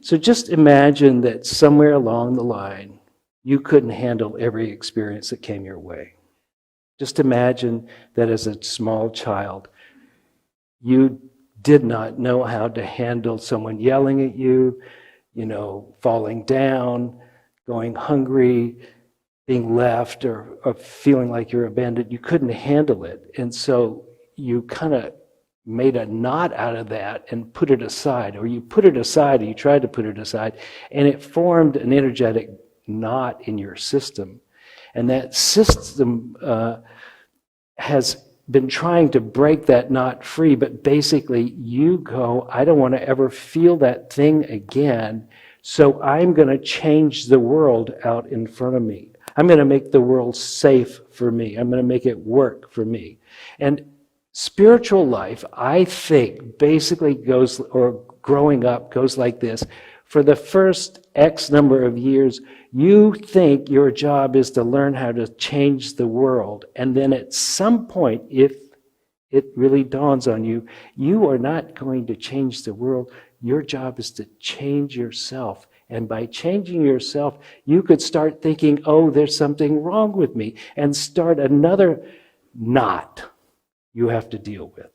So just imagine that somewhere along the line, you couldn't handle every experience that came your way. Just imagine that as a small child, you did not know how to handle someone yelling at you, falling down, going hungry, being left, or feeling like you're abandoned. You couldn't handle it. And so you kind of made a knot out of that and put it aside, or you put it aside, or you tried to put it aside, and it formed an energetic knot in your system. And that system has been trying to break that knot free, but basically you go, I don't want to ever feel that thing again, so I'm going to change the world out in front of me. I'm going to make the world safe for me. I'm going to make it work for me. And spiritual life, I think, basically goes, or growing up goes like this. For the first X number of years, you think your job is to learn how to change the world. And then at some point, if it really dawns on you, you are not going to change the world. Your job is to change yourself. And by changing yourself, you could start thinking, oh, there's something wrong with me, and start another knot you have to deal with.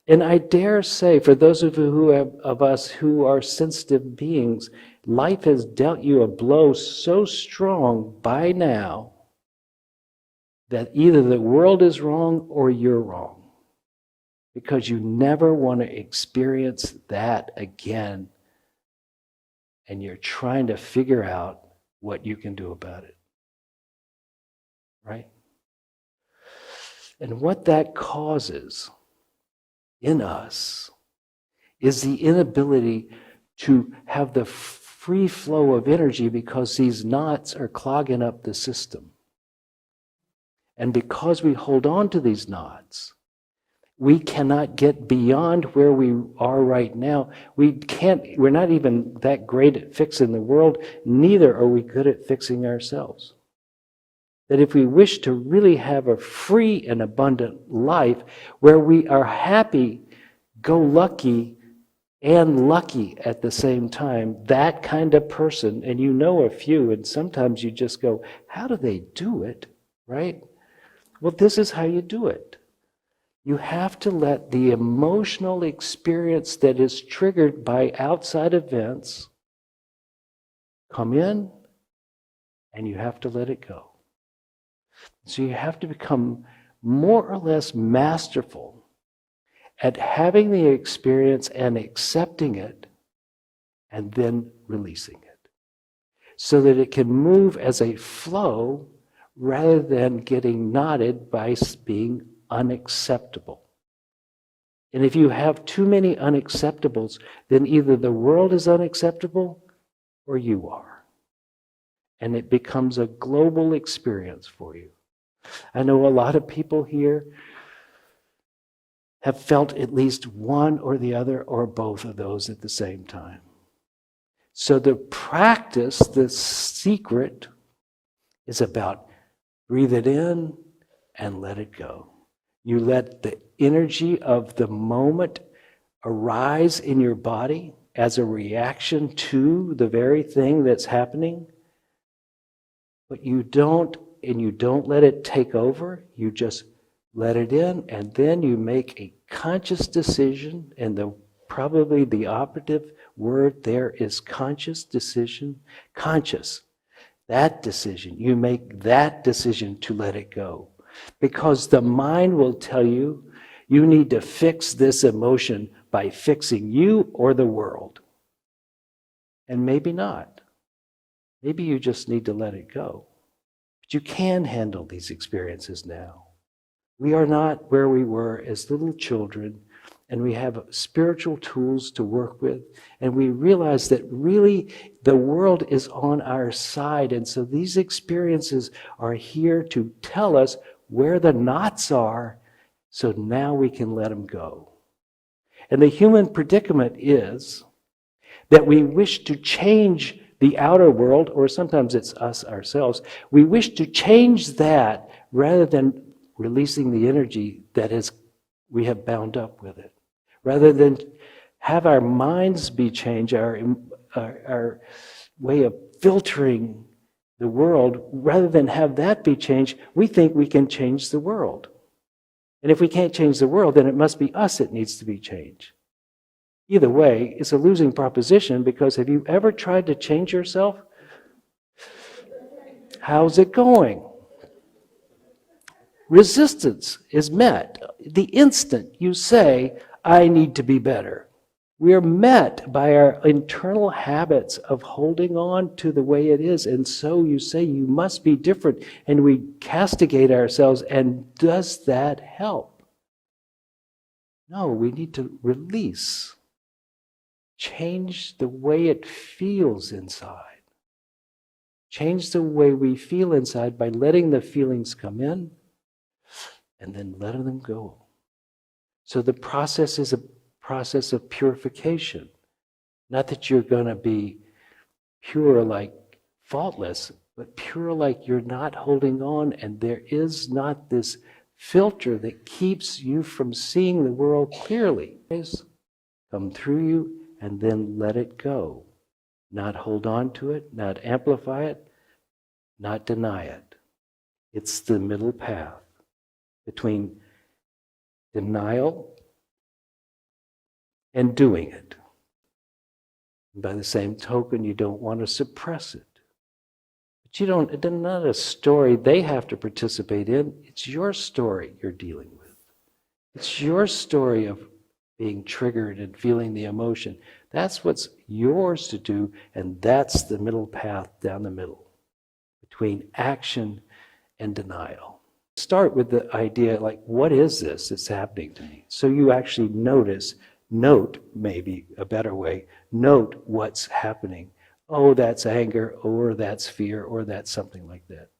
And I dare say, for those of us who are sensitive beings, life has dealt you a blow so strong by now that either the world is wrong or you're wrong, because you never want to experience that again, and you're trying to figure out what you can do about it. Right? And what that causes in us is the inability to have the free flow of energy, because these knots are clogging up the system. And because we hold on to these knots, we cannot get beyond where we are right now. We're not even that great at fixing the world, neither are we good at fixing ourselves. That if we wish to really have a free and abundant life where we are happy, go lucky, and lucky at the same time, that kind of person, and you know a few, and sometimes you just go, how do they do it, right? Well, this is how you do it. You have to let the emotional experience that is triggered by outside events come in, and you have to let it go. So you have to become more or less masterful at having the experience and accepting it, and then releasing it, so that it can move as a flow rather than getting knotted by being unacceptable. And if you have too many unacceptables, then either the world is unacceptable or you are. And it becomes a global experience for you. I know a lot of people here have felt at least one or the other or both of those at the same time. So the practice, the secret, is about breathe it in and let it go. You let the energy of the moment arise in your body as a reaction to the very thing that's happening, but you don't let it take over. You just let it in, and then you make a conscious decision, and probably the operative word there is conscious decision. Conscious. That decision. You make that decision to let it go. Because the mind will tell you, you need to fix this emotion by fixing you or the world. And maybe not. Maybe you just need to let it go. But you can handle these experiences now. We are not where we were as little children, and we have spiritual tools to work with, and we realize that really the world is on our side, and so these experiences are here to tell us where the knots are, so now we can let them go. And the human predicament is that we wish to change the outer world, or sometimes it's us ourselves. We wish to change that rather than releasing the energy that we have bound up with it. Rather than have our minds be changed, our way of filtering the world, rather than have that be changed, we think we can change the world. And if we can't change the world, then it must be us that needs to be changed. Either way, it's a losing proposition, because have you ever tried to change yourself? How's it going? Resistance is met the instant you say, I need to be better. We are met by our internal habits of holding on to the way it is. And so you say, you must be different. And we castigate ourselves. And does that help? No, we need to release. Change the way it feels inside. Change the way we feel inside by letting the feelings come in and then letting them go. So the process is a process of purification. Not that you're going to be pure like faultless, but pure like you're not holding on, and there is not this filter that keeps you from seeing the world clearly. Come through you and then let it go. Not hold on to it, not amplify it, not deny it. It's the middle path between denial and doing it. And by the same token, you don't want to suppress it. But it's not a story they have to participate in. It's your story you're dealing with. It's your story of being triggered and feeling the emotion. That's what's yours to do, and that's the middle path down the middle between action and denial. Start with the idea, like, what is this that's happening to me? So you actually note, maybe a better way, note what's happening. Oh, that's anger, or that's fear, or that's something like that.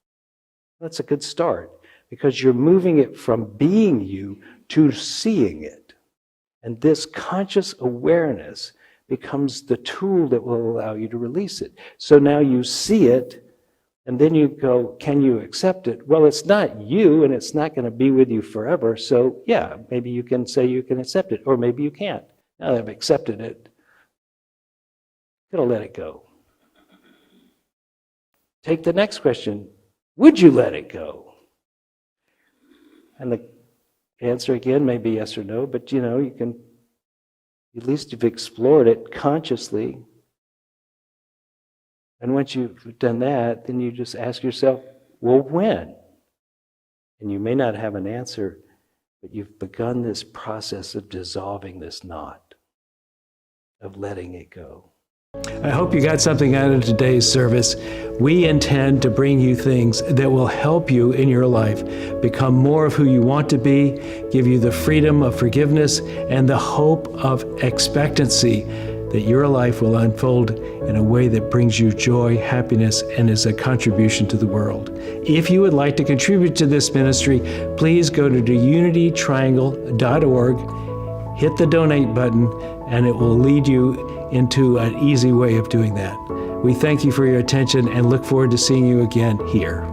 That's a good start, because you're moving it from being you to seeing it. And this conscious awareness becomes the tool that will allow you to release it. So now you see it, and then you go, can you accept it? Well, it's not you, and it's not going to be with you forever. So yeah, maybe you can say you can accept it, or maybe you can't. Now that I've accepted it, I'm going to let it go. Take the next question. Would you let it go? And the answer again may be yes or no, but you can, at least you've explored it consciously. And once you've done that, then you just ask yourself, well, when? And you may not have an answer, but you've begun this process of dissolving this knot, of letting it go. I hope you got something out of today's service. We intend to bring you things that will help you in your life become more of who you want to be, give you the freedom of forgiveness and the hope of expectancy that your life will unfold in a way that brings you joy, happiness, and is a contribution to the world. If you would like to contribute to this ministry, please go to unitytriangle.org, hit the donate button, and it will lead you into an easy way of doing that. We thank you for your attention and look forward to seeing you again here.